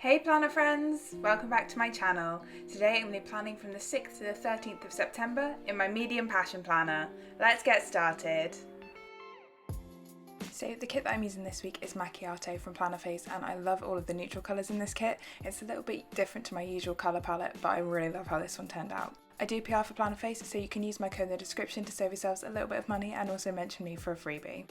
Hey planner friends! Welcome back to my channel. Today I'm going to be planning from the 6th to the 13th of September in my medium passion planner. Let's get started! So the kit that I'm using this week is Macchiato from Plannerface, and I love all of the neutral colours in this kit. It's a little bit different to my usual colour palette, but I really love how this one turned out. I do PR for Plannerface, so you can use my code in the description to save yourselves a little bit of money and also mention me for a freebie.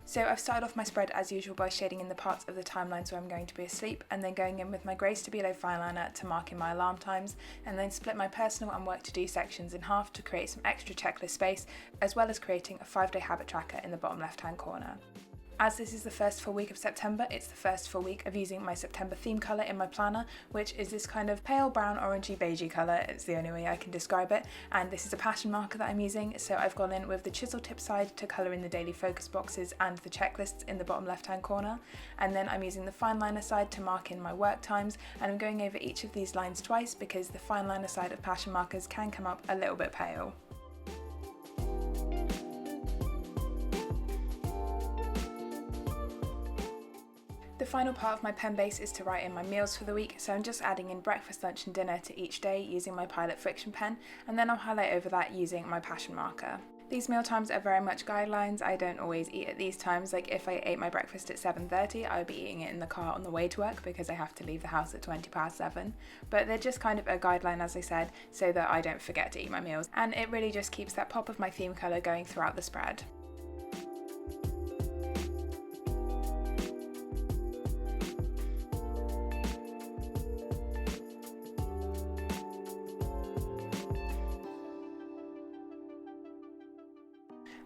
So I've started off my spread as usual by shading in the parts of the timelines where I'm going to be asleep, and then going in with my grey Stabilo fine liner to mark in my alarm times, and then split my personal and work to do sections in half to create some extra checklist space, as well as creating a 5-day habit tracker in the bottom left hand corner. As this is the first full week of September, it's the first full week of using my September theme colour in my planner, which is this kind of pale brown orangey beigey colour. It's the only way I can describe it, and this is a passion marker that I'm using, so I've gone in with the chisel tip side to colour in the daily focus boxes and the checklists in the bottom left hand corner, and then I'm using the fine liner side to mark in my work times, and I'm going over each of these lines twice because the fine liner side of passion markers can come up a little bit pale. The final part of my pen base is to write in my meals for the week, so I'm just adding in breakfast, lunch and dinner to each day using my Pilot Friction pen, and then I'll highlight over that using my passion marker. These meal times are very much guidelines. I don't always eat at these times. Like if I ate my breakfast at 7:30, I would be eating it in the car on the way to work because I have to leave the house at 7:20. But they're just kind of a guideline, as I said, so that I don't forget to eat my meals, and it really just keeps that pop of my theme colour going throughout the spread.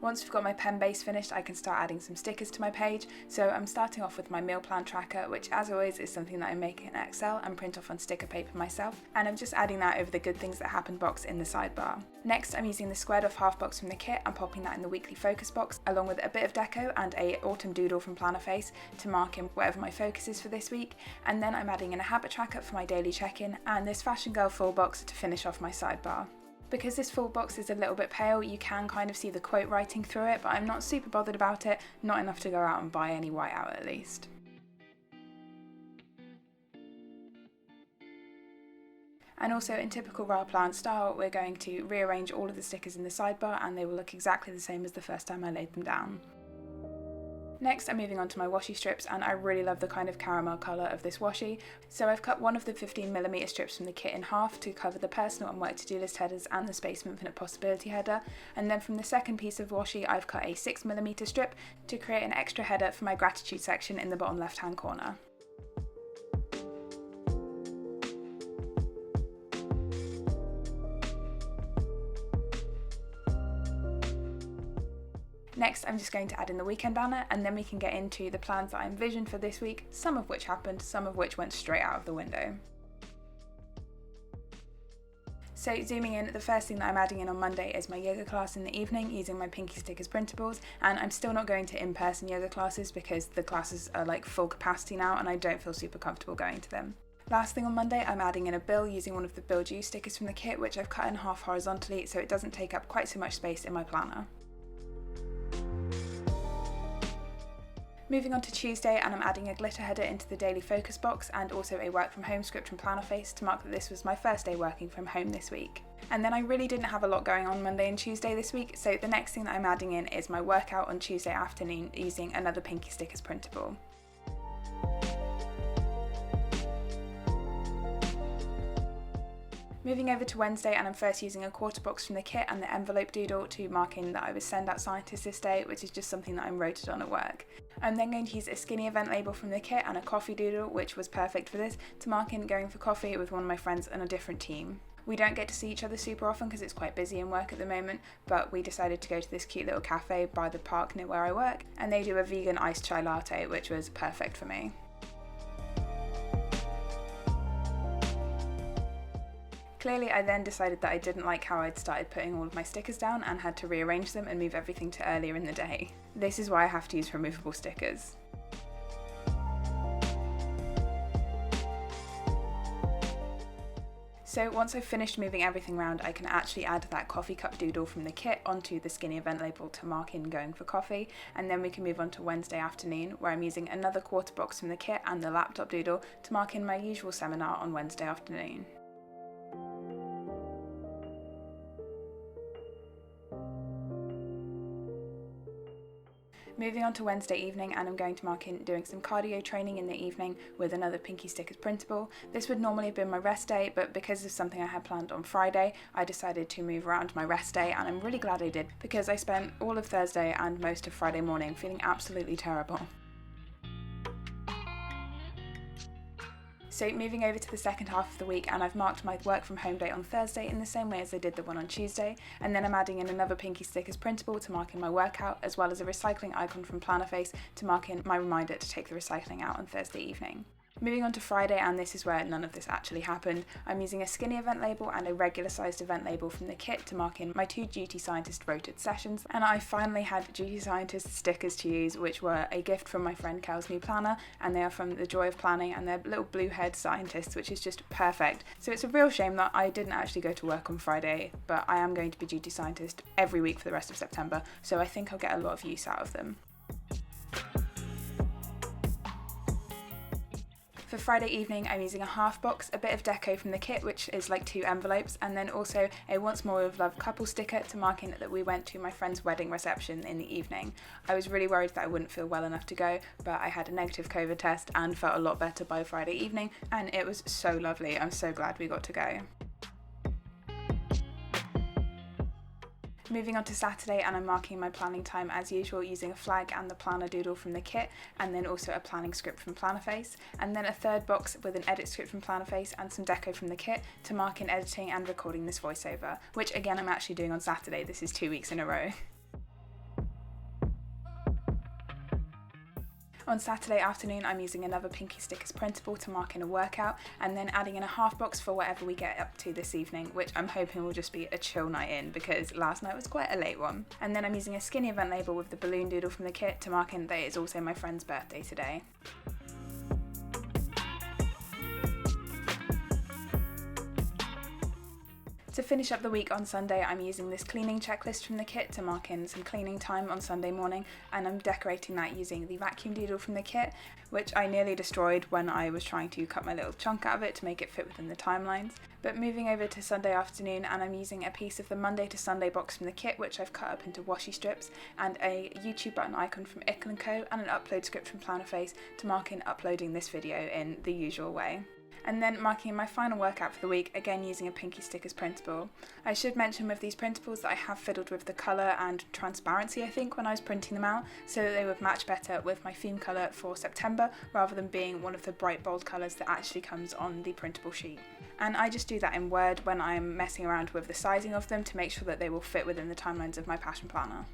Once we've got my pen base finished, I can start adding some stickers to my page. So I'm starting off with my meal plan tracker, which as always is something that I make in Excel and print off on sticker paper myself, and I'm just adding that over the good things that happen box in the sidebar. Next, I'm using the squared off half box from the kit and popping that in the weekly focus box, along with a bit of deco and a autumn doodle from Plannerface to mark in whatever my focus is for this week, and then I'm adding in a habit tracker for my daily check-in and this Fashion Girl full box to finish off my sidebar. Because this full box is a little bit pale, you can kind of see the quote writing through it, but I'm not super bothered about it, not enough to go out and buy any whiteout at least. And also in typical Raw Plan style, we're going to rearrange all of the stickers in the sidebar and they will look exactly the same as the first time I laid them down. Next, I'm moving on to my washi strips, and I really love the kind of caramel colour of this washi. So I've cut one of the 15mm strips from the kit in half to cover the personal and work to-do list headers and the Space from Infinite Possibility header. And then from the second piece of washi, I've cut a 6mm strip to create an extra header for my gratitude section in the bottom left-hand corner. Next, I'm just going to add in the weekend banner, and then we can get into the plans that I envisioned for this week, some of which happened, some of which went straight out of the window. So zooming in, the first thing that I'm adding in on Monday is my yoga class in the evening using my Pinky Stickers printables, and I'm still not going to in-person yoga classes because the classes are like full capacity now and I don't feel super comfortable going to them. Last thing on Monday, I'm adding in a bill using one of the Build You stickers from the kit, which I've cut in half horizontally so it doesn't take up quite so much space in my planner. Moving on to Tuesday, and I'm adding a glitter header into the daily focus box and also a work from home script from Plannerface to mark that this was my first day working from home this week. And then I really didn't have a lot going on Monday and Tuesday this week, so the next thing that I'm adding in is my workout on Tuesday afternoon using another Pinky Stickers printable. Moving over to Wednesday, and I'm first using a quarter box from the kit and the envelope doodle to mark in that I was Send Out Scientist this day, which is just something that I'm rotated on at work. I'm then going to use a skinny event label from the kit and a coffee doodle, which was perfect for this, to mark in going for coffee with one of my friends on a different team. We don't get to see each other super often because it's quite busy in work at the moment, but we decided to go to this cute little cafe by the park near where I work, and they do a vegan iced chai latte, which was perfect for me. Clearly, I then decided that I didn't like how I'd started putting all of my stickers down and had to rearrange them and move everything to earlier in the day. This is why I have to use removable stickers. So once I've finished moving everything around, I can actually add that coffee cup doodle from the kit onto the skinny event label to mark in going for coffee, and then we can move on to Wednesday afternoon, where I'm using another quarter box from the kit and the laptop doodle to mark in my usual seminar on Wednesday afternoon. Moving on to Wednesday evening, and I'm going to mark in doing some cardio training in the evening with another Pinky Stickers printable. This would normally have been my rest day, but because of something I had planned on Friday, I decided to move around my rest day, and I'm really glad I did because I spent all of Thursday and most of Friday morning feeling absolutely terrible. So moving over to the second half of the week, and I've marked my work from home day on Thursday in the same way as I did the one on Tuesday, and then I'm adding in another Pinky Stickers printable to mark in my workout, as well as a recycling icon from Plannerface to mark in my reminder to take the recycling out on Thursday evening. Moving on to Friday, and this is where none of this actually happened, I'm using a skinny event label and a regular sized event label from the kit to mark in my 2 Duty Scientist rotated sessions, and I finally had Duty Scientist stickers to use, which were a gift from my friend Cal's new planner, and they are from The Joy of Planning, and they're little blue head scientists, which is just perfect. So it's a real shame that I didn't actually go to work on Friday, but I am going to be Duty Scientist every week for the rest of September, so I think I'll get a lot of use out of them. For Friday evening, I'm using a half box, a bit of deco from the kit, which is like 2 envelopes, and then also a Once More with Love couple sticker to mark in that we went to my friend's wedding reception in the evening. I was really worried that I wouldn't feel well enough to go, but I had a negative COVID test and felt a lot better by Friday evening, and it was so lovely. I'm so glad we got to go. Moving on to Saturday, and I'm marking my planning time as usual using a flag and the planner doodle from the kit, and then also a planning script from Plannerface, and then a third box with an edit script from Plannerface and some deco from the kit to mark in editing and recording this voiceover, which again I'm actually doing on Saturday. This is 2 weeks in a row. On Saturday afternoon, I'm using another Pinky Stickers printable to mark in a workout, and then adding in a half box for whatever we get up to this evening, which I'm hoping will just be a chill night in because last night was quite a late one. And then I'm using a skinny event label with the balloon doodle from the kit to mark in that it is also my friend's birthday today. To finish up the week on Sunday, I'm using this cleaning checklist from the kit to mark in some cleaning time on Sunday morning, and I'm decorating that using the vacuum doodle from the kit, which I nearly destroyed when I was trying to cut my little chunk out of it to make it fit within the timelines. But moving over to Sunday afternoon, and I'm using a piece of the Monday to Sunday box from the kit, which I've cut up into washi strips, and a YouTube button icon from Ickle & Co, and an upload script from Plannerface to mark in uploading this video in the usual way. And then marking my final workout for the week, again using a Pinky Stickers printable. I should mention with these printables that I have fiddled with the colour and transparency, I think, when I was printing them out, so that they would match better with my theme colour for September, rather than being one of the bright bold colours that actually comes on the printable sheet. And I just do that in Word when I'm messing around with the sizing of them to make sure that they will fit within the timelines of my passion planner.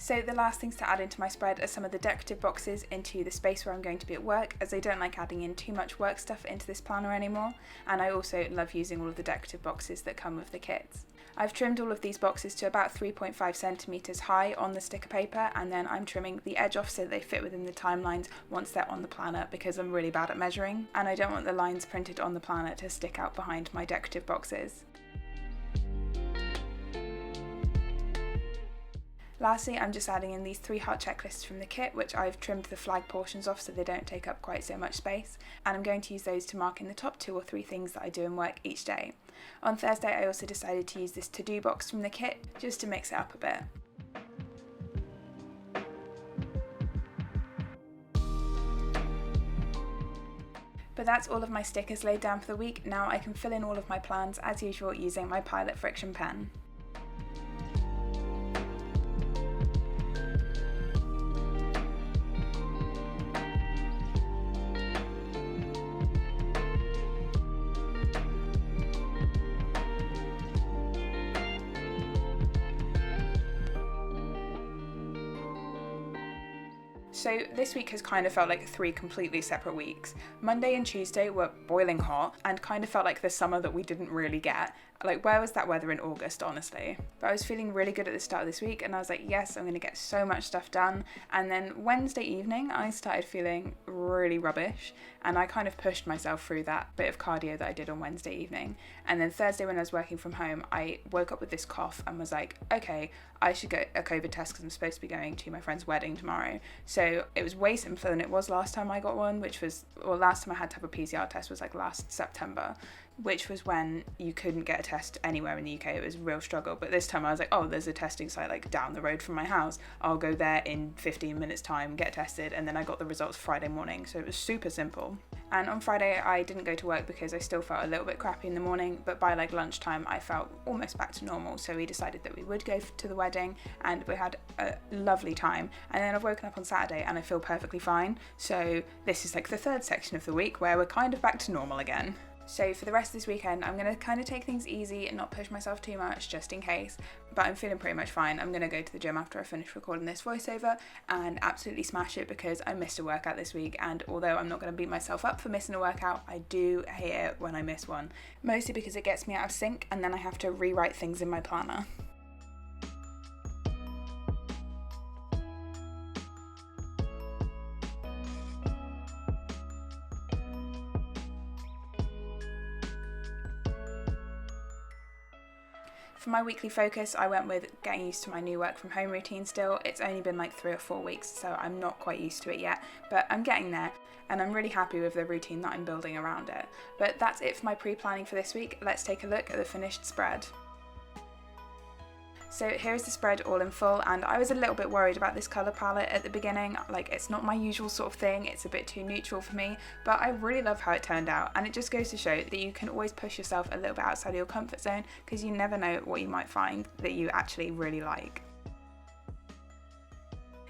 So the last things to add into my spread are some of the decorative boxes into the space where I'm going to be at work, as I don't like adding in too much work stuff into this planner anymore, and I also love using all of the decorative boxes that come with the kits. I've trimmed all of these boxes to about 3.5 centimeters high on the sticker paper, and then I'm trimming the edge off so that they fit within the timelines once they're on the planner, because I'm really bad at measuring, and I don't want the lines printed on the planner to stick out behind my decorative boxes. Lastly, I'm just adding in these 3 heart checklists from the kit, which I've trimmed the flag portions off so they don't take up quite so much space, and I'm going to use those to mark in the top 2 or 3 things that I do in work each day. On Thursday, I also decided to use this to-do box from the kit, just to mix it up a bit. But that's all of my stickers laid down for the week. Now I can fill in all of my plans as usual using my Pilot Friction pen. So this week has kind of felt like 3 completely separate weeks. Monday and Tuesday were boiling hot and kind of felt like the summer that we didn't really get. Like, where was that weather in August, honestly? But I was feeling really good at the start of this week and I was like, yes, I'm going to get so much stuff done. And then Wednesday evening, I started feeling really rubbish and I kind of pushed myself through that bit of cardio that I did on Wednesday evening. And then Thursday when I was working from home, I woke up with this cough and was like, okay, I should get a COVID test because I'm supposed to be going to my friend's wedding tomorrow. So it was way simpler than it was last time I got one, last time I had to have a PCR test was like last September, which was when you couldn't get a test anywhere in the UK. It was a real struggle. But this time I was like, oh, there's a testing site like down the road from my house. I'll go there in 15 minutes time, get tested. And then I got the results Friday morning. So it was super simple. And on Friday, I didn't go to work because I still felt a little bit crappy in the morning. But by like lunchtime, I felt almost back to normal. So we decided that we would go to the wedding and we had a lovely time. And then I've woken up on Saturday and I feel perfectly fine. So this is like the third section of the week where we're kind of back to normal again. So for the rest of this weekend, I'm going to kind of take things easy and not push myself too much just in case, but I'm feeling pretty much fine. I'm going to go to the gym after I finish recording this voiceover and absolutely smash it because I missed a workout this week, and although I'm not going to beat myself up for missing a workout, I do hate it when I miss one, mostly because it gets me out of sync and then I have to rewrite things in my planner. For my weekly focus, I went with getting used to my new work from home routine still. It's only been like 3 or 4 weeks, so I'm not quite used to it yet, but I'm getting there and I'm really happy with the routine that I'm building around it. But that's it for my pre-planning for this week. Let's take a look at the finished spread. So here's the spread all in full, and I was a little bit worried about this colour palette at the beginning. Like, it's not my usual sort of thing, it's a bit too neutral for me, but I really love how it turned out, and it just goes to show that you can always push yourself a little bit outside of your comfort zone because you never know what you might find that you actually really like.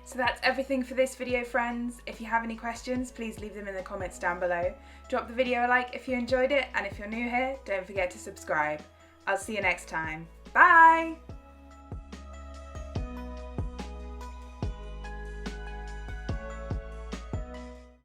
So that's everything for this video, friends. If you have any questions, please leave them in the comments down below. Drop the video a like if you enjoyed it, and if you're new here, don't forget to subscribe. I'll see you next time. Bye!